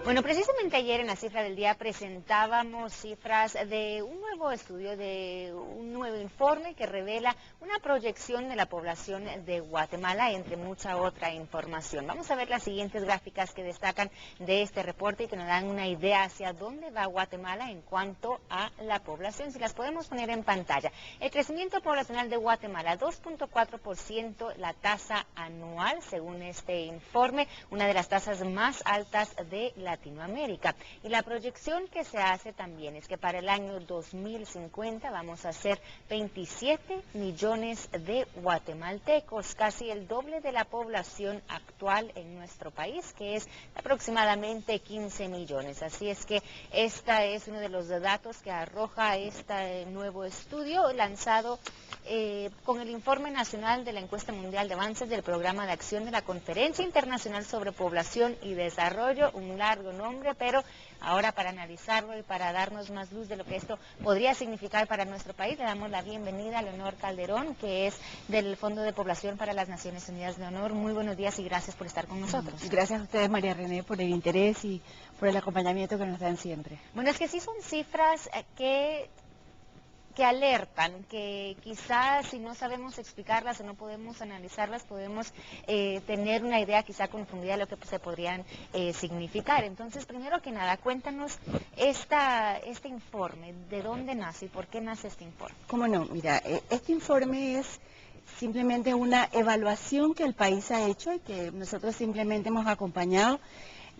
Bueno, precisamente ayer en la cifra del día presentábamos cifras de un nuevo estudio, de un nuevo informe que revela una proyección de la población de Guatemala, entre mucha otra información. Vamos a ver las siguientes gráficas que destacan de este reporte y que nos dan una idea hacia dónde va Guatemala en cuanto a la población. Si las podemos poner en pantalla. El crecimiento poblacional de Guatemala, 2.4% la tasa anual, según este informe, una de las tasas más altas de Latinoamérica. Y la proyección que se hace también es que para el año 2050 vamos a ser 27 millones de guatemaltecos, casi el doble de la población actual en nuestro país, que es aproximadamente 15 millones. Así es que esta es uno de los datos que arroja este nuevo estudio lanzado con el Informe Nacional de la Encuesta Mundial de Avances del Programa de Acción de la Conferencia Internacional sobre Población y Desarrollo, un largo nombre, pero ahora para analizarlo y para darnos más luz de lo que esto podría significar para nuestro país, le damos la bienvenida a Leonor Calderón, que es del Fondo de Población para las Naciones Unidas. Leonor, muy buenos días y gracias por estar con nosotros. Gracias a ustedes, María René, por el interés y por el acompañamiento que nos dan siempre. Bueno, es que sí son cifras que alertan, que quizás si no sabemos explicarlas o no podemos analizarlas, podemos tener una idea quizá confundida de lo que se podrían significar. Entonces, primero que nada, cuéntanos este informe, ¿de dónde nace y por qué nace este informe? ¿Cómo no? Mira, este informe es simplemente una evaluación que el país ha hecho y que nosotros simplemente hemos acompañado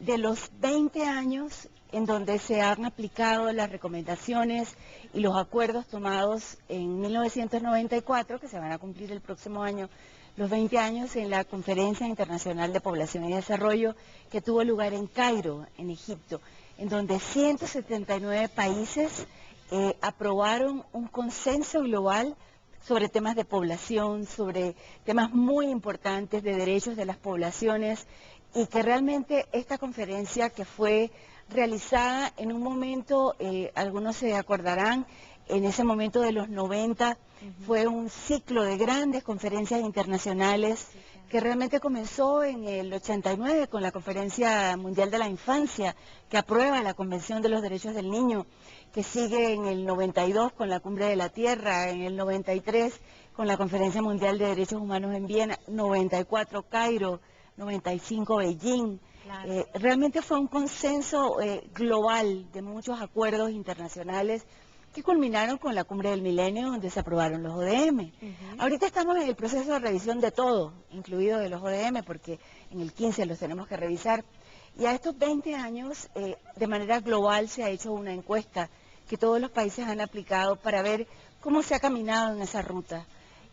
de los 20 años en donde se han aplicado las recomendaciones y los acuerdos tomados en 1994, que se van a cumplir el próximo año, los 20 años en la Conferencia Internacional de Población y Desarrollo, que tuvo lugar en Cairo, en Egipto, en donde 179 países aprobaron un consenso global sobre temas de población, sobre temas muy importantes de derechos de las poblaciones, y que realmente esta conferencia, que fue realizada en un momento, algunos se acordarán, en ese momento de los 90, fue un ciclo de grandes conferencias internacionales que realmente comenzó en el 89 con la Conferencia Mundial de la Infancia, que aprueba la Convención de los Derechos del Niño, que sigue en el 92 con la Cumbre de la Tierra, en el 93 con la Conferencia Mundial de Derechos Humanos en Viena, 94 Cairo, 95 Beijing. Claro. Realmente fue un consenso global de muchos acuerdos internacionales que culminaron con la Cumbre del Milenio, donde se aprobaron los ODM. Ahorita estamos en el proceso de revisión de todo, incluido de los ODM, porque en el 15 los tenemos que revisar. Y a estos 20 años, de manera global, se ha hecho una encuesta que todos los países han aplicado para ver cómo se ha caminado en esa ruta.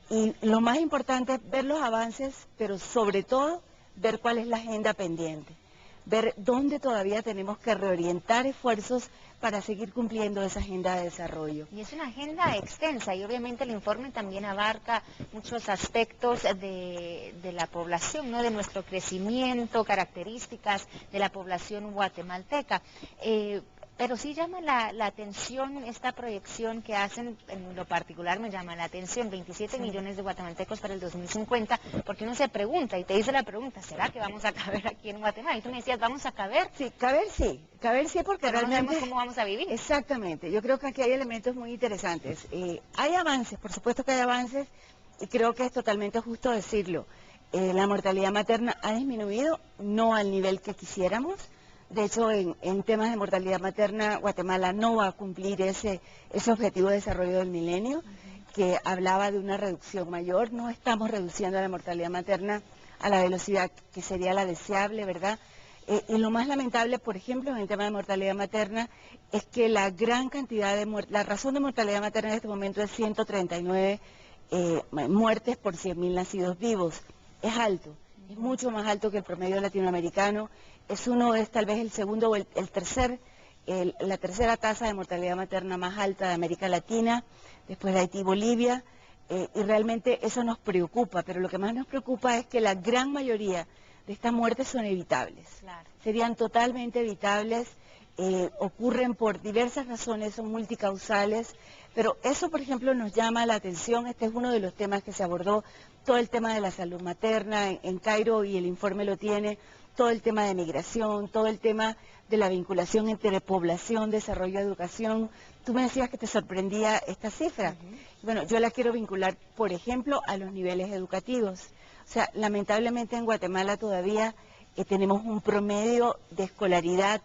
Y lo más importante es ver los avances, pero sobre todo ver cuál es la agenda pendiente, ver dónde todavía tenemos que reorientar esfuerzos para seguir cumpliendo esa agenda de desarrollo. Y es una agenda extensa y obviamente el informe también abarca muchos aspectos de la población, ¿no? De nuestro crecimiento, características de la población guatemalteca. Pero sí llama la atención esta proyección que hacen, en lo particular me llama la atención, 27 millones de guatemaltecos para el 2050, porque uno se pregunta y te dice la pregunta, ¿será que vamos a caber aquí en Guatemala? Y tú me decías, ¿vamos a caber? Sí, caber sí porque pero realmente... no sabemos cómo vamos a vivir. Exactamente, yo creo que aquí hay elementos muy interesantes. Hay avances, por supuesto que hay avances, y creo que es totalmente justo decirlo. La mortalidad materna ha disminuido, no al nivel que quisiéramos. De hecho, en temas de mortalidad materna, Guatemala no va a cumplir ese objetivo de desarrollo del milenio, que hablaba de una reducción mayor. No estamos reduciendo la mortalidad materna a la velocidad que sería la deseable, ¿verdad? Y lo más lamentable, por ejemplo, en el tema de mortalidad materna, es que la gran cantidad de la razón de mortalidad materna en este momento es 139 muertes por 100.000 nacidos vivos. Es alto, es mucho más alto que el promedio latinoamericano. Es tal vez el segundo o la tercera tasa de mortalidad materna más alta de América Latina, después de Haití y Bolivia, y realmente eso nos preocupa, pero lo que más nos preocupa es que la gran mayoría de estas muertes son evitables. Claro. Serían totalmente evitables, ocurren por diversas razones, son multicausales, pero eso, por ejemplo, nos llama la atención. Este es uno de los temas que se abordó, todo el tema de la salud materna en Cairo, y el informe lo tiene, todo el tema de migración, todo el tema de la vinculación entre población, desarrollo, educación. Tú me decías que te sorprendía esta cifra. Bueno, yo la quiero vincular, por ejemplo, a los niveles educativos. O sea, lamentablemente en Guatemala todavía tenemos un promedio de escolaridad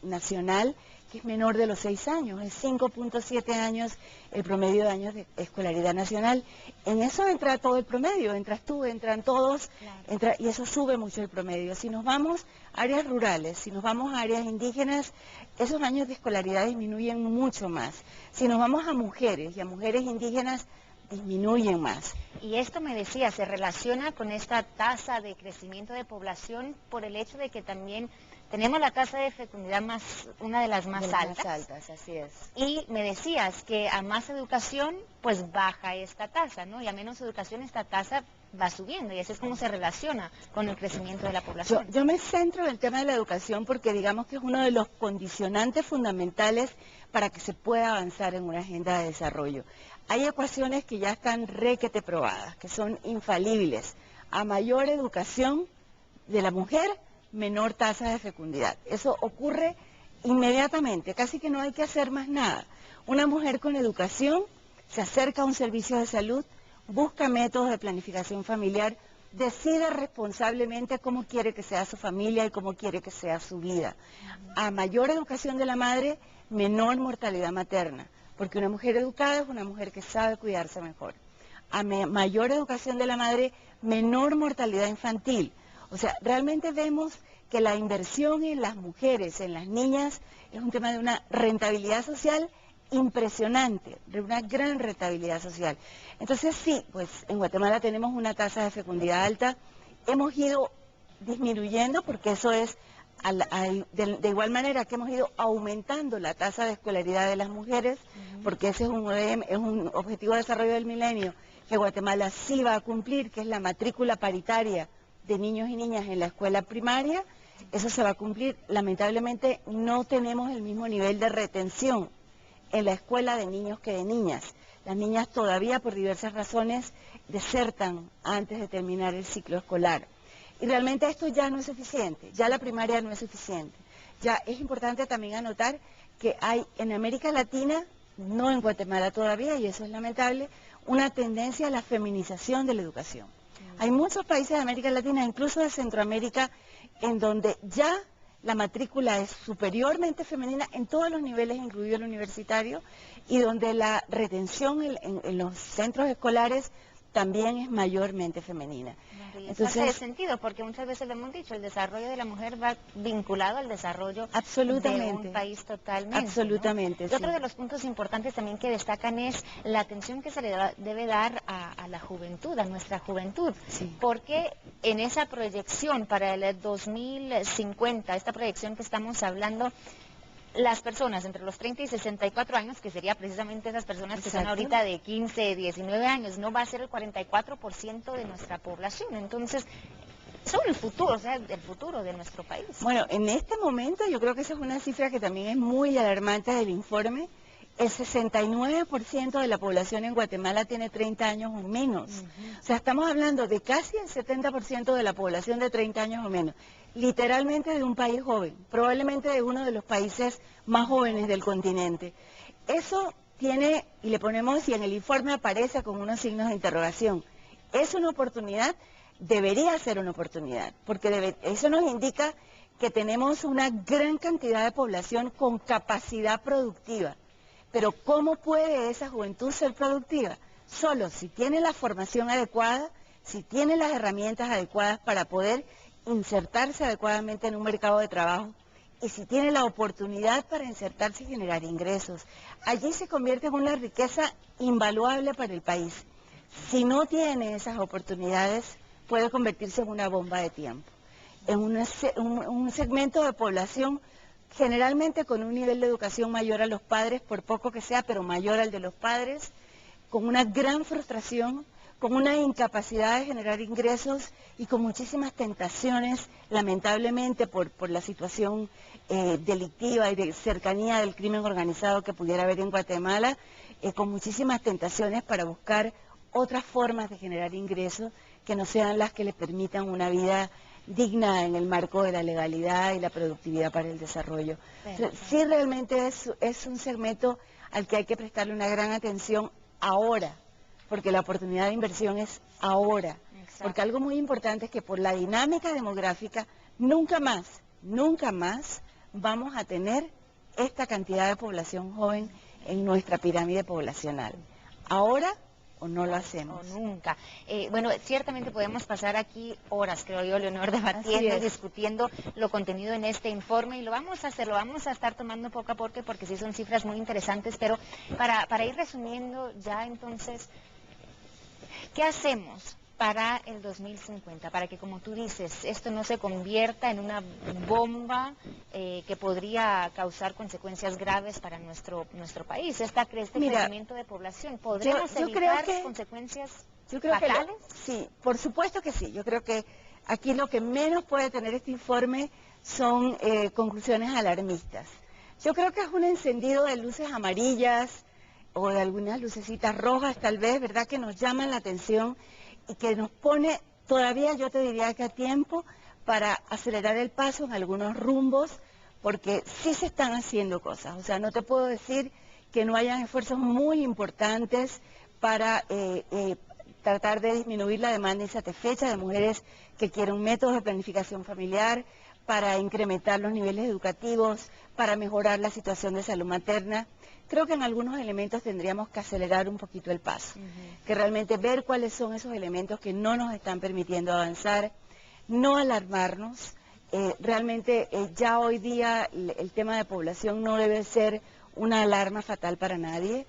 nacional que es menor de los 6 años, es 5.7 años el promedio de años de escolaridad nacional. En eso entra todo el promedio, entras tú, entran todos, claro. Y eso sube mucho el promedio. Si nos vamos a áreas rurales, si nos vamos a áreas indígenas, esos años de escolaridad disminuyen mucho más. Si nos vamos a mujeres y a mujeres indígenas, disminuyen más. Y esto me decía, se relaciona con esta tasa de crecimiento de población por el hecho de que también tenemos la tasa de fecundidad una de las más altas, así es. Y me decías que a más educación, pues baja esta tasa, ¿no? Y a menos educación esta tasa va subiendo, y así es como se relaciona con el crecimiento de la población. Yo me centro en el tema de la educación porque digamos que es uno de los condicionantes fundamentales para que se pueda avanzar en una agenda de desarrollo. Hay ecuaciones que ya están requete probadas, que son infalibles. A mayor educación de la mujer, menor tasa de fecundidad. Eso ocurre inmediatamente, casi que no hay que hacer más nada. Una mujer con educación se acerca a un servicio de salud, busca métodos de planificación familiar, decide responsablemente cómo quiere que sea su familia y cómo quiere que sea su vida. A mayor educación de la madre, menor mortalidad materna, porque una mujer educada es una mujer que sabe cuidarse mejor. A mayor educación de la madre, menor mortalidad infantil. O sea, realmente vemos que la inversión en las mujeres, en las niñas, es un tema de una rentabilidad social impresionante, de una gran rentabilidad social. Entonces sí, pues en Guatemala tenemos una tasa de fecundidad alta, hemos ido disminuyendo porque eso es de igual manera que hemos ido aumentando la tasa de escolaridad de las mujeres, porque ese es un objetivo de desarrollo del milenio que Guatemala sí va a cumplir, que es la matrícula paritaria de niños y niñas en la escuela primaria. Eso se va a cumplir. Lamentablemente no tenemos el mismo nivel de retención en la escuela de niños que de niñas. Las niñas todavía por diversas razones desertan antes de terminar el ciclo escolar. Y realmente esto ya no es suficiente, ya la primaria no es suficiente. Ya es importante también anotar que hay en América Latina, no en Guatemala todavía, y eso es lamentable, una tendencia a la feminización de la educación. Hay muchos países de América Latina, incluso de Centroamérica, en donde ya la matrícula es superiormente femenina en todos los niveles, incluido el universitario, y donde la retención en los centros escolares también es mayormente femenina. Entonces, hace sentido, porque muchas veces lo hemos dicho, el desarrollo de la mujer va vinculado al desarrollo de un país totalmente. Absolutamente, ¿no? Y otro de los puntos importantes también que destacan es la atención que se le debe dar a la juventud, a nuestra juventud, porque en esa proyección para el 2050, esta proyección que estamos hablando, las personas entre los 30 y 64 años, que sería precisamente esas personas que son ahorita de 15, 19 años, no va a ser el 44% de nuestra población. Entonces, son el futuro, o sea, el futuro de nuestro país. Bueno, en este momento yo creo que esa es una cifra que también es muy alarmante del informe. El 69% de la población en Guatemala tiene 30 años o menos. O sea, estamos hablando de casi el 70% de la población de 30 años o menos. Literalmente de un país joven, probablemente de uno de los países más jóvenes del continente. Eso tiene, y le ponemos, y en el informe aparece con unos signos de interrogación, ¿es una oportunidad? Debería ser una oportunidad, porque eso nos indica que tenemos una gran cantidad de población con capacidad productiva. Pero ¿cómo puede esa juventud ser productiva? Solo si tiene la formación adecuada, si tiene las herramientas adecuadas para poder insertarse adecuadamente en un mercado de trabajo y si tiene la oportunidad para insertarse y generar ingresos. Allí se convierte en una riqueza invaluable para el país. Si no tiene esas oportunidades, puede convertirse en una bomba de tiempo, en un segmento de población generalmente con un nivel de educación mayor a los padres, por poco que sea, pero mayor al de los padres, con una gran frustración, con una incapacidad de generar ingresos y con muchísimas tentaciones, lamentablemente por la situación delictiva y de cercanía del crimen organizado que pudiera haber en Guatemala, con muchísimas tentaciones para buscar otras formas de generar ingresos que no sean las que le permitan una vida digna en el marco de la legalidad y la productividad para el desarrollo. Perfecto. Sí, realmente es un segmento al que hay que prestarle una gran atención ahora, porque la oportunidad de inversión es ahora. Exacto. Porque algo muy importante es que por la dinámica demográfica, nunca más vamos a tener esta cantidad de población joven en nuestra pirámide poblacional. Ahora o no lo hacemos. O nunca. Bueno, ciertamente podemos pasar aquí horas, creo yo, Leonor, debatiendo, discutiendo lo contenido en este informe, y lo vamos a hacer, lo vamos a estar tomando poco a poco, porque sí son cifras muy interesantes, pero para ir resumiendo ya entonces, ¿qué hacemos para el 2050? Para que, como tú dices, esto no se convierta en una bomba que podría causar consecuencias graves para nuestro país. Este crecimiento de población, ¿podremos evitar consecuencias fatales? Sí, por supuesto que sí. Yo creo que aquí lo que menos puede tener este informe son conclusiones alarmistas. Yo creo que es un encendido de luces amarillas o de algunas lucecitas rojas, tal vez, ¿verdad?, que nos llaman la atención y que nos pone todavía, yo te diría que a tiempo, para acelerar el paso en algunos rumbos, porque sí se están haciendo cosas. O sea, no te puedo decir que no hayan esfuerzos muy importantes para tratar de disminuir la demanda insatisfecha de mujeres que quieren métodos de planificación familiar, para incrementar los niveles educativos, para mejorar la situación de salud materna. Creo que en algunos elementos tendríamos que acelerar un poquito el paso, que realmente ver cuáles son esos elementos que no nos están permitiendo avanzar, no alarmarnos. Realmente ya hoy día el tema de población no debe ser una alarma fatal para nadie.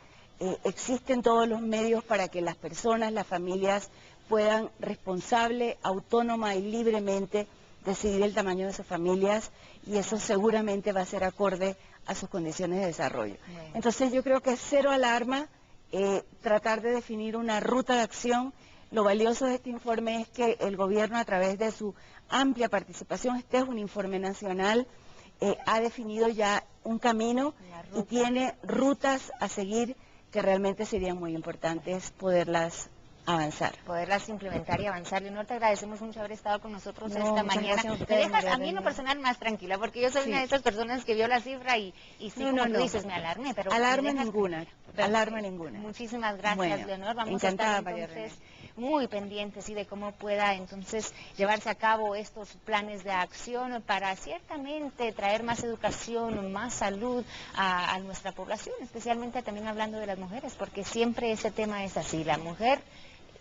Existen todos los medios para que las personas, las familias puedan responsable, autónoma y libremente decidir el tamaño de sus familias, y eso seguramente va a ser acorde a sus condiciones de desarrollo. Entonces yo creo que cero alarma, tratar de definir una ruta de acción. Lo valioso de este informe es que el gobierno, a través de su amplia participación, este es un informe nacional, ha definido ya un camino y tiene rutas a seguir que realmente serían muy importantes poderlas avanzar. Poderlas implementar y avanzar. Leonor, te agradecemos mucho haber estado con nosotros esta mañana. Me dejas a mí en lo personal más tranquila, porque yo soy una de esas personas que vio la cifra y sí, como tú dices, me alarmé. Pero alarma ninguna. Muchísimas gracias, Leonor. Vamos a estar entonces muy pendientes de cómo pueda entonces llevarse a cabo estos planes de acción para ciertamente traer más educación, más salud a nuestra población, especialmente también hablando de las mujeres, porque siempre ese tema es así. La mujer,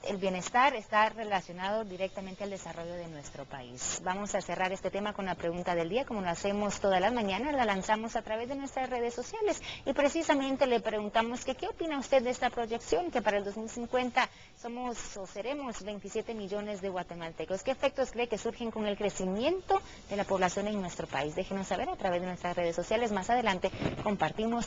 el bienestar está relacionado directamente al desarrollo de nuestro país. Vamos a cerrar este tema con la pregunta del día, como lo hacemos todas las mañanas, la lanzamos a través de nuestras redes sociales y precisamente le preguntamos que qué opina usted de esta proyección, que para el 2050 somos o seremos 27 millones de guatemaltecos. ¿Qué efectos cree que surgen con el crecimiento de la población en nuestro país? Déjenos saber a través de nuestras redes sociales. Más adelante compartimos